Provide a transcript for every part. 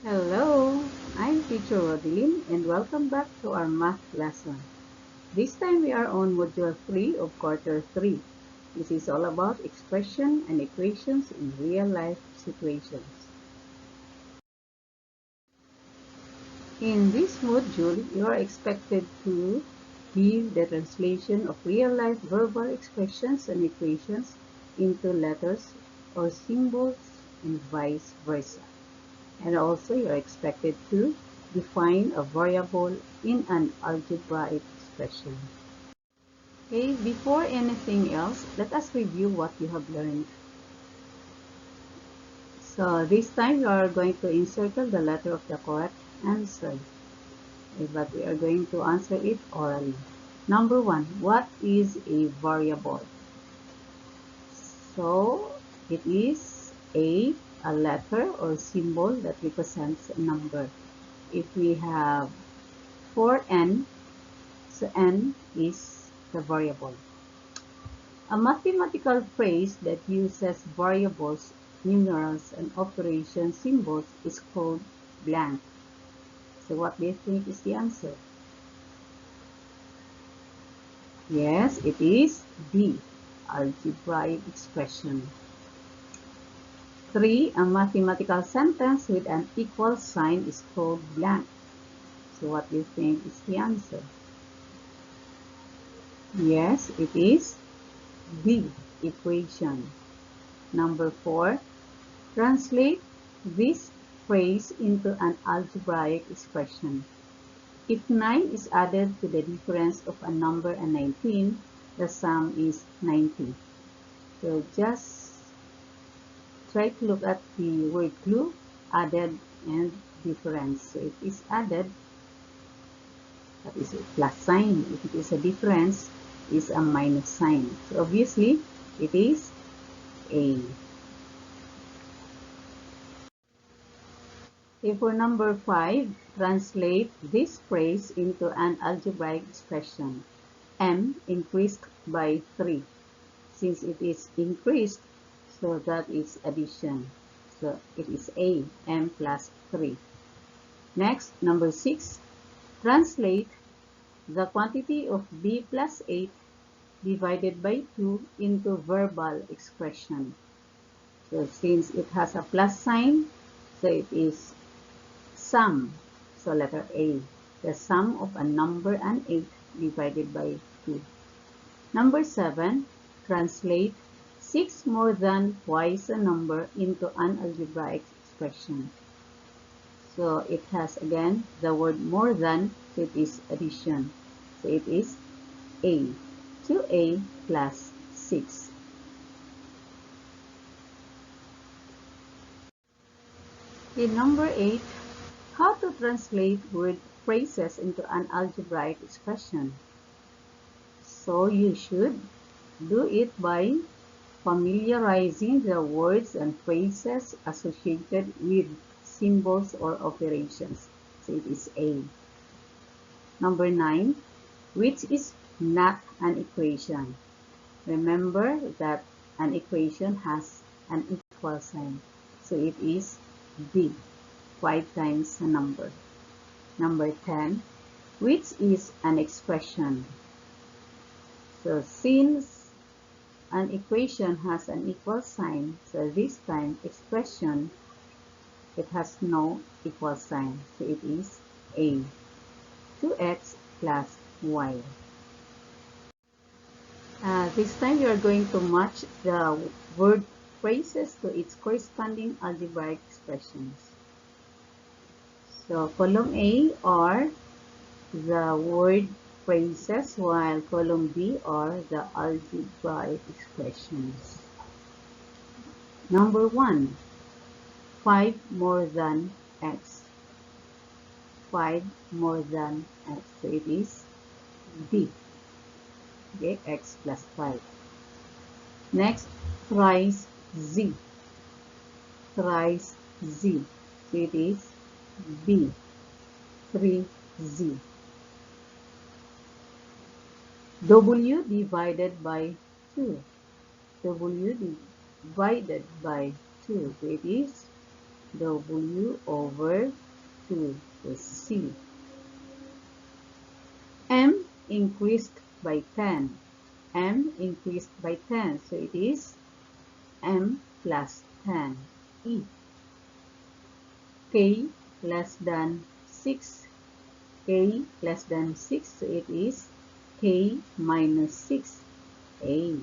Hello, I'm teacher Rodeline and welcome back to our math lesson. This time we are on module 3 of quarter 3. This is all about expression and equations in real life situations. In this module, you are expected to give the translation of real life verbal expressions and equations into letters or symbols and vice versa. And also you're expected to define a variable in an algebraic expression. Okay, before anything else, let us review what you have learned. So this time you are going to encircle the letter of the correct answer, but we are going to answer it orally. Number 1, what is a variable? So it is a letter or symbol that represents a number. If we have for n, so n is the variable. A mathematical phrase that uses variables, numerals, and operation symbols is called blank. So what do you think is the answer? Yes, it is D, algebraic expression. 3. A mathematical sentence with an equal sign is called blank. So what do you think is the answer? Yes, it is D, equation. Number 4. Translate this phrase into an algebraic expression. If 9 is added to the difference of a number and 19, the sum is 90. So just try to look at the word clue, added and difference. So if it is added, that is a plus sign. If it is a difference, is a minus sign. So obviously, it is A. Okay, for number 5, translate this phrase into an algebraic expression. M increased by 3. Since it is increased, so that is addition. So it is A, M plus 3. Next, number 6, translate the quantity of B plus 8 divided by 2 into verbal expression. So since it has a plus sign, so it is sum. So letter A, the sum of a number and 8 divided by 2. Number 7, translate 6 more than twice a number into an algebraic expression. So it has again the word more than, so it is addition. So it is A, 2A plus 6. In number 8, how to translate word phrases into an algebraic expression. So you should do it by familiarizing the words and phrases associated with symbols or operations. So it is A. Number 9, which is not an equation. Remember that an equation has an equal sign. So it is B, 5 times a number. Number 10, which is an expression. So since an equation has an equal sign, so this time expression, it has no equal sign. So it is A, 2x plus y. This time you are going to match the word phrases to its corresponding algebraic expressions. So column A are the word phrases while column B are the algebraic expressions. Number 1, 5 more than x. 5 more than x. So it is D. Okay, x plus 5. Next, thrice z. Thrice z. So it is B. 3z. W divided by 2. W divided by 2. So it is W over 2 is C. M increased by 10. M increased by 10, so it is M plus 10, E. K less than 6. K less than 6, so it is K minus 6, A.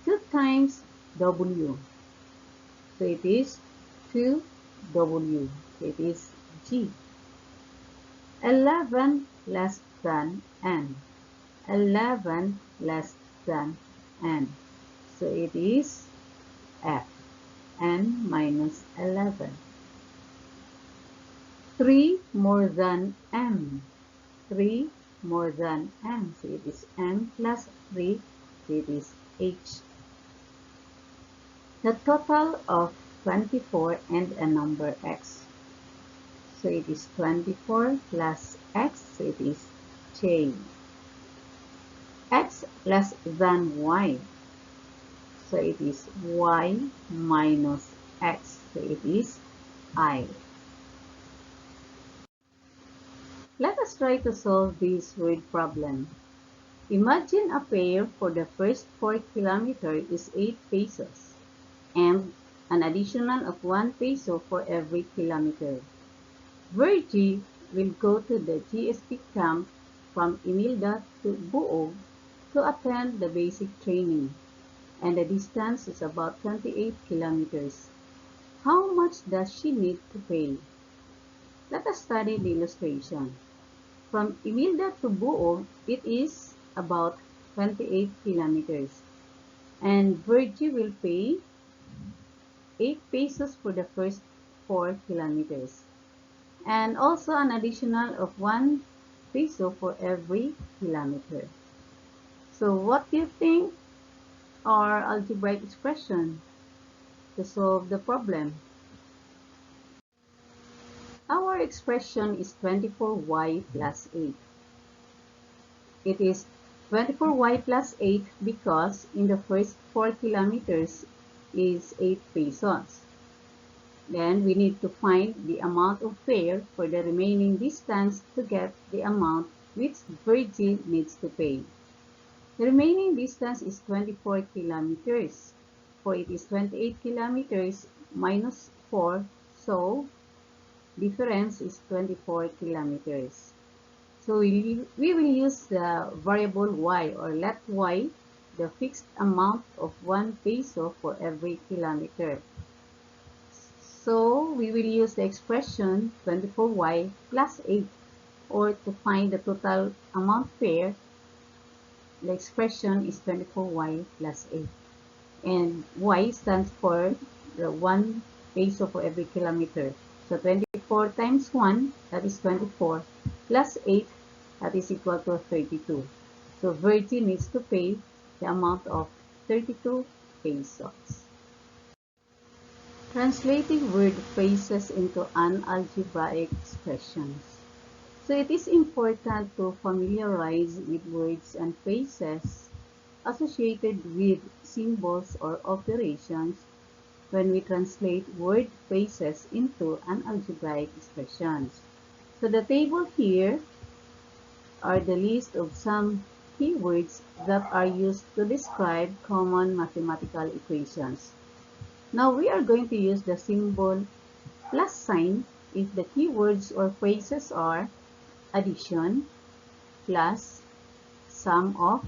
2 times W, so it is 2W, so it is G. 11 less than N. 11 less than N, so it is F. N minus 11. 3 more than M. 3 more than M, so it is M plus 3, so it is H. The total of 24 and a number X, so it is 24 plus X, so it is J. X less than Y, so it is Y minus X, so it is I. Let us try to solve this word problem. Imagine a fare for the first 4 kilometers is 8 pesos and an additional of 1 peso for every kilometer. Virgie will go to the GSP camp from Imelda to Buog to attend the basic training, and the distance is about 28 kilometers. How much does she need to pay? Let us study the illustration. From Imelda to Buog, it is about 28 kilometers, and Virgie will pay 8 pesos for the first 4 kilometers, and also an additional of 1 peso for every kilometer. So what do you think are algebraic expression to solve the problem? Our expression is 24y plus 8. It is 24y plus 8 because in the first 4 kilometers is 8 pesos. Then we need to find the amount of fare for the remaining distance to get the amount which Virgie needs to pay. The remaining distance is 24 kilometers, for it is 28 kilometers minus 4, so difference is 24 kilometers. So we will use the variable y, or let y the fixed amount of 1 peso for every kilometer. So we will use the expression 24y plus 8, or to find the total amount fare, the expression is 24y plus 8. And y stands for the 1 peso for every kilometer. So 24 times 1, that is 24, plus 8, that is equal to 32. So Virgie needs to pay the amount of 32 pesos. Translating word phrases into algebraic expressions. So it is important to familiarize with words and phrases associated with symbols or operations when we translate word phrases into algebraic expressions. So the table here are the list of some keywords that are used to describe common mathematical equations. Now we are going to use the symbol plus sign if the keywords or phrases are addition, plus, sum of,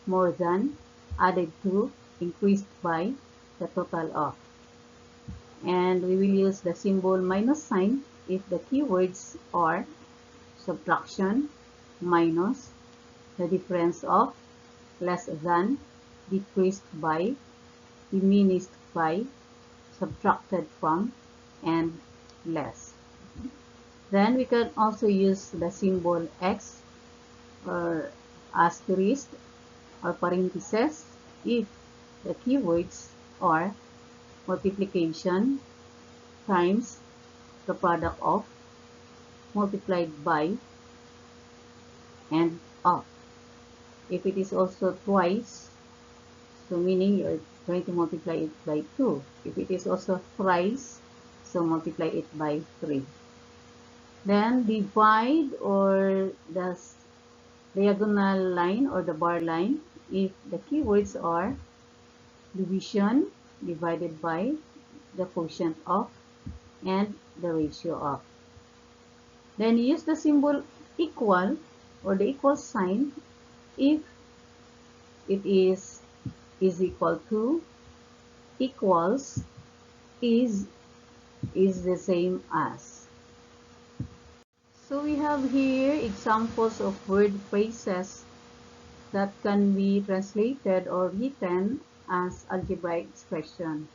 more than, added to, increased by, the total of. And we will use the symbol minus sign if the keywords are subtraction, minus, the difference of, less than, decreased by, diminished by, subtracted from, and less. Then we can also use the symbol X or asterisk or parentheses if the keywords are multiplication, times, the product of, multiplied by, and of. If it is also twice, so meaning you're going to multiply it by 2. If it is also thrice, So multiply it by 3. Then divide or the diagonal line or the bar line if the keywords are division divided by the quotient of and the ratio of. Then use the symbol equal or the equal sign if it is equal to, equals, is the same as. So we have here examples of word phrases that can be translated or written as algebraic expression.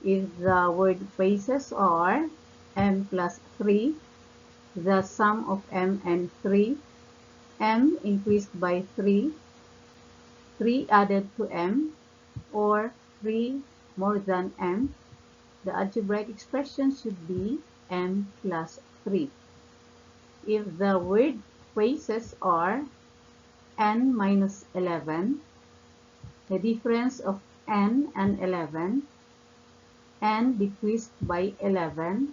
If the word phrases are m plus 3, the sum of m and 3, m increased by 3, 3 added to m, or 3 more than m, the algebraic expression should be m plus 3. If the word phrases are n minus 11, the difference of n and 11, n decreased by 11,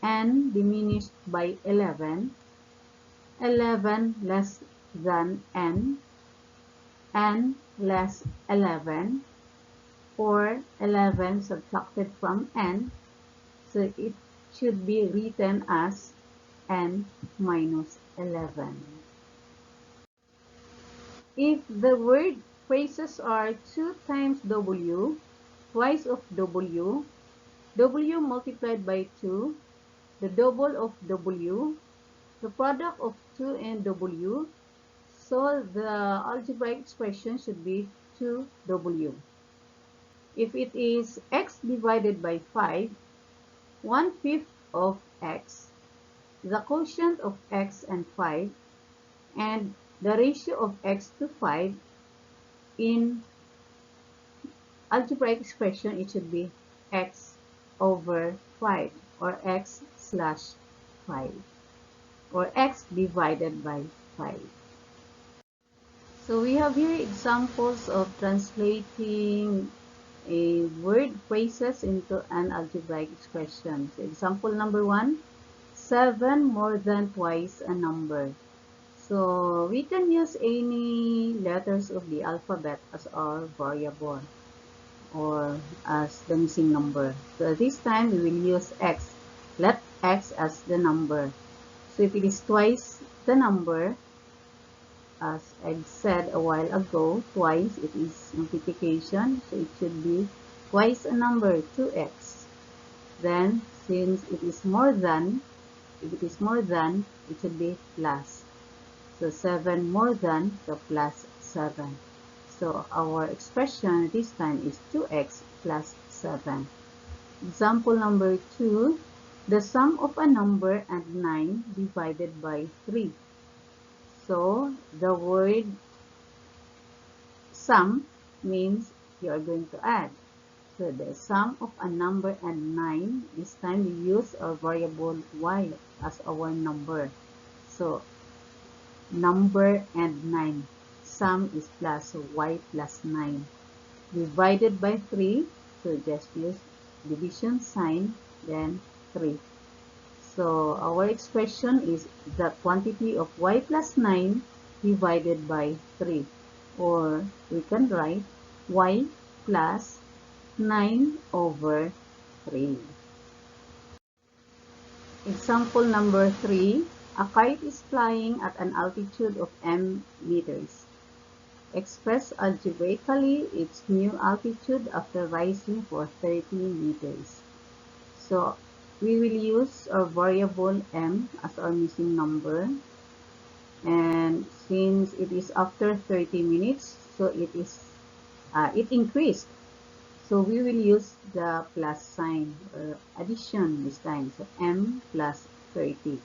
n diminished by 11, 11 less than n less 11, or 11 subtracted from n, so it should be written as n minus 11. If the word phrases are 2 times w, twice of w, w multiplied by 2, the double of w, the product of 2 and w, so the algebraic expression should be 2w. If it is x divided by 5, 1/5 of x, the quotient of x and 5, and the ratio of x to 5, in algebraic expression, it should be x over 5, or x slash 5, or x divided by 5. So we have here examples of translating a word phrases into an algebraic expression. So example number 1, 7 more than twice a number. So we can use any letters of the alphabet as our variable or as the missing number. So this time we will use x. Let x as the number. So if it is twice the number, as I've said a while ago, twice it is multiplication, so it should be twice a number, 2x. Then since it is more than, if it is more than, it should be plus. So 7 more than, so plus 7. So our expression this time is 2x plus 7. Example number 2, the sum of a number and 9 divided by 3. So the word sum means you are going to add. So the sum of a number and 9, this time we use our variable y as our number. So number and 9, sum is plus, so y plus 9. Divided by 3, so just use division sign, then 3. So our expression is the quantity of y plus 9 divided by 3. Or we can write y plus 9 over 3. Example number 3. A kite is flying at an altitude of m meters. Express algebraically its new altitude after rising for 30 meters. So we will use our variable m as our missing number, and since it is after 30 minutes, so it increased, so we will use the plus sign or addition this time, so m plus 30.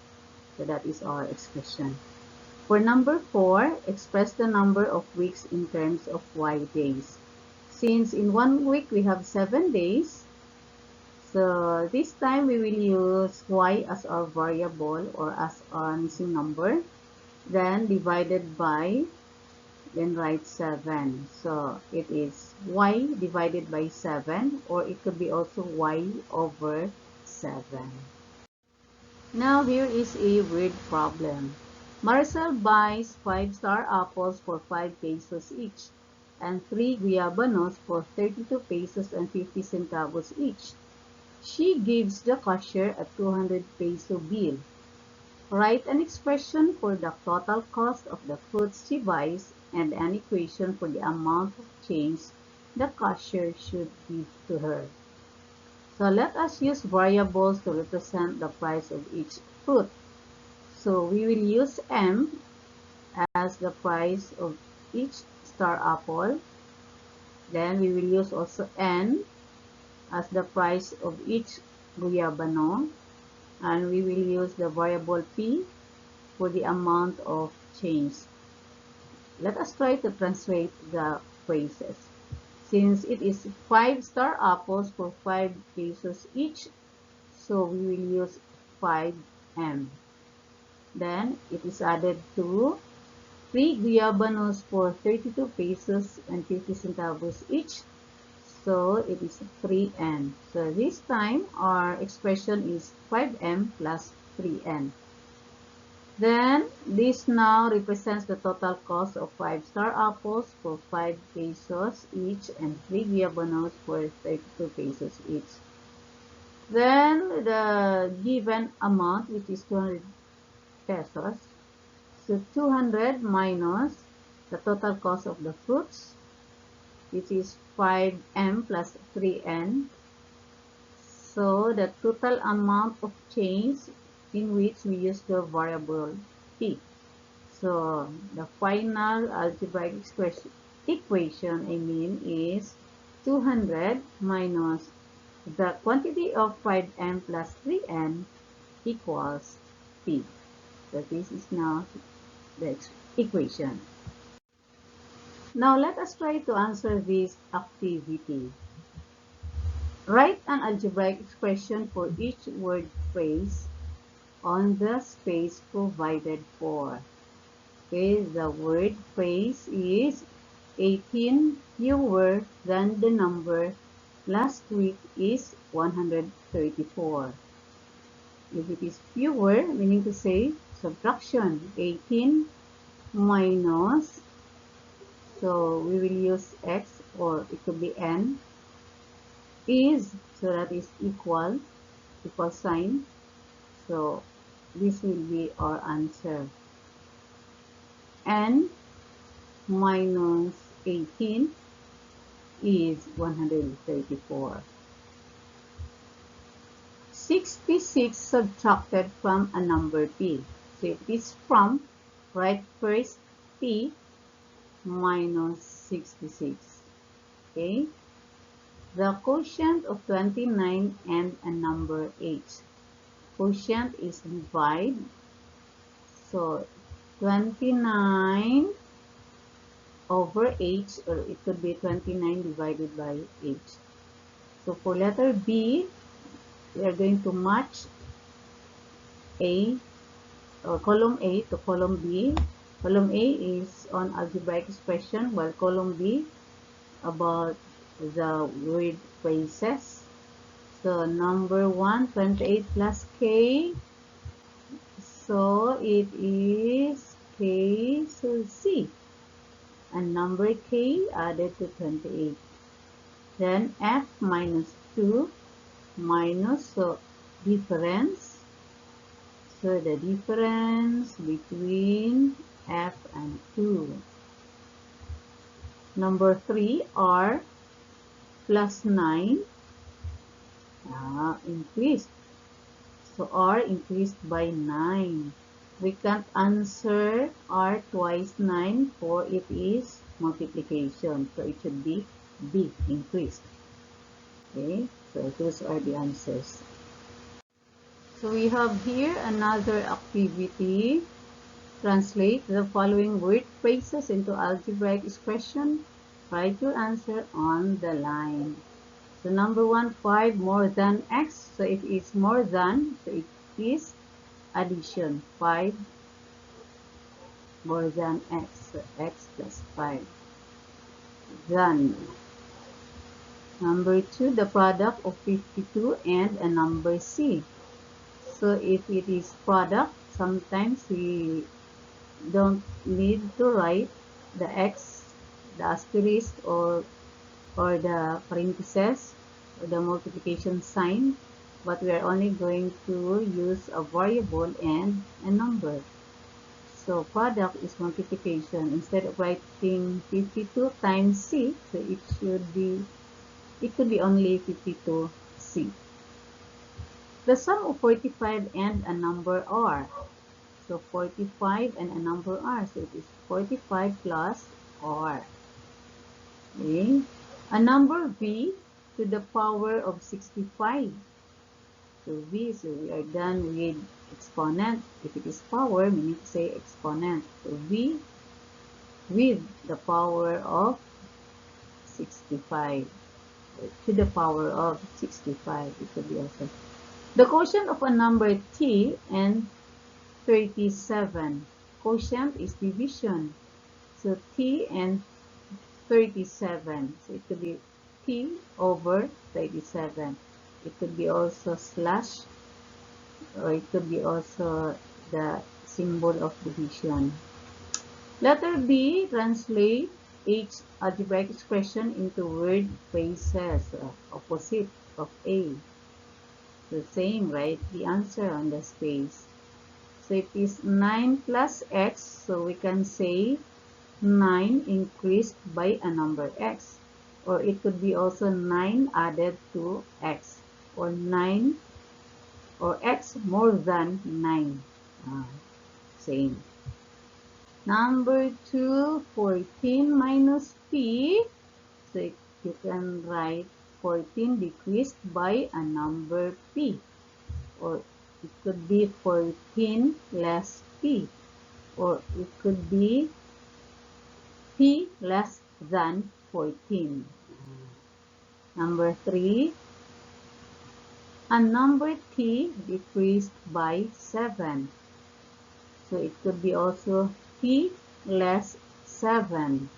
So that is our expression. For number 4, express the number of weeks in terms of y days. Since in 1 week we have 7 days, so this time we will use y as our variable or as our missing number, then divided by, then write 7. So it is y divided by 7, or it could be also y over 7. Now here is a weird problem. Maricel buys 5-star apples for 5 pesos each and 3 guyabanos for 32 pesos and 50 centavos each. She gives the cashier a 200 peso bill. Write an expression for the total cost of the fruits she buys and an equation for the amount of change the cashier should give to her. So let us use variables to represent the price of each fruit. So we will use M as the price of each star apple. Then we will use also N as the price of each guyabano. And we will use the variable P for the amount of change. Let us try to translate the phrases. Since it is 5-star apples for 5 pesos each, so we will use 5M. Then it is added to 3 guyabanos for 32 pesos and 50 centavos each, so it is 3N. So this time our expression is 5M plus 3N. Then, this now represents the total cost of 5-star apples for 5 pesos each and 3 guyabanos for 32 pesos each. Then, the given amount, which is 200 pesos. So, 200 minus the total cost of the fruits, which is 5M plus 3N. So, the total amount of change in which we use the variable P. So, the final algebraic equation is 200 minus the quantity of 5M plus 3N equals P. So, this is now the equation. Now, let us try to answer this activity. Write an algebraic expression for each word phrase on the space provided for. Okay, the word phrase is 18 fewer than the number last week is 134. If it is fewer, meaning to say subtraction, 18 minus, so we will use x or it could be n, is, so that is equal sign. So this will be our answer. N minus 18 is 134. 66 subtracted from a number P. So if it is from, write first P minus 66. Okay. The quotient of 29 and a number H. Quotient is divide. So 29 over H, or it could be 29 divided by H. So for letter B, we are going to match A, or column A to column B. Column A is on algebraic expression, while column B about the word phrases. So number 1, 28 plus K. So it is K, so C. And number K added to 28. Then F minus 2 minus, so difference. So the difference between F and 2. Number 3 R plus 9 increased. So R increased by 9. We can't answer R twice 9, for it is multiplication. So it should be B, increased. Okay, so those are the answers. So we have here another activity. Translate the following word phrases into algebraic expression. Write your answer on the line. So number 1, 5 more than x. So if it's more than, so it is addition. 5 more than x. So x plus 5. Than. Number 2, the product of 52 and a number C. So if it is product, sometimes we don't need to write the X, the asterisk, or the parentheses, or the multiplication sign, but we are only going to use a variable and a number. So product is multiplication. Instead of writing 52 times C, so it could be only 52C. The sum of 45 and a number R. So 45 and a number R. So it is 45 plus R. Okay. A number V to the power of 65. So V, so we are done with exponent. If it is power, we need to say exponent. So V with the power of 65. To the power of 65. It could be also. The quotient of a number T and 37. Quotient is division. So T and 37. So it could be T over 37. It could be also slash, or it could be also the symbol of division. Letter B, translate each algebraic expression into word phrases, opposite of A. The same, right? The answer on the space. So it is 9 plus x, so we can say 9 increased by a number x. Or it could be also 9 added to x. Or 9, or x more than 9. Same. Number 2, 14 minus p. So you can write 14 decreased by a number p. Or it could be 14 less p. Or it could be p less than 14. Number 3, a number t decreased by 7. So it could be also t less 7.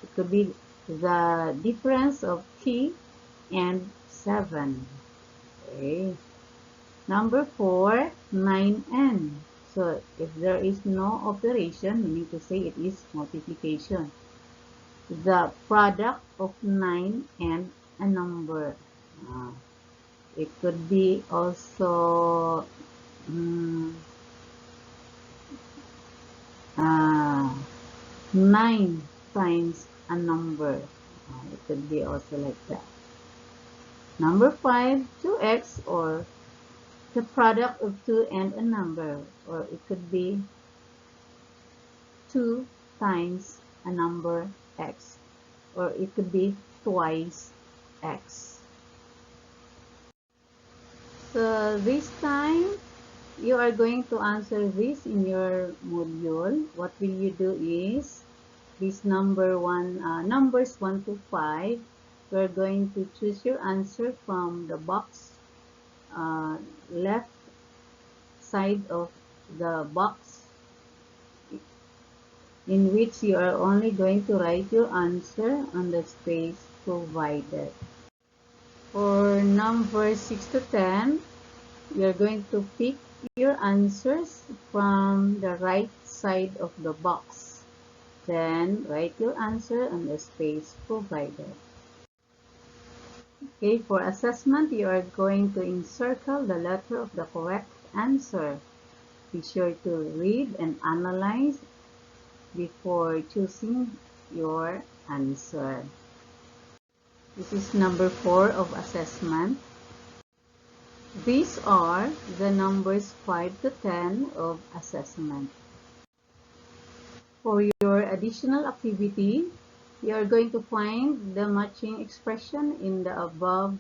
It could be the difference of t and 7. Okay. Number 4, 9n. So if there is no operation, we need to say it is multiplication. The product of 9 and a number. It could be also 9 times a number. It could be also like that. Number 5, 2x, or the product of 2 and a number, or it could be 2 times a number x, or it could be twice x. So this time, you are going to answer this in your module. What will you do is, this numbers 1 to 5, you are going to choose your answer from the box, left side of the box, in which you are only going to write your answer on the space provided. For numbers 6 to 10, you're going to pick your answers from the right side of the box. Then write your answer on the space provided. Okay, for assessment, you are going to encircle the letter of the correct answer. Be sure to read and analyze before choosing your answer. This is number 4 of assessment. These are the numbers 5 to 10 of assessment. For your additional activity, you are going to find the matching expression in the above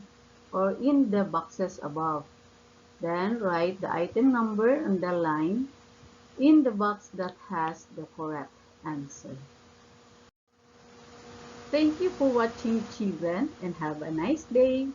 or in the boxes above. Then write the item number on the line in the box that has the correct answer. Thank you for watching, children, and have a nice day.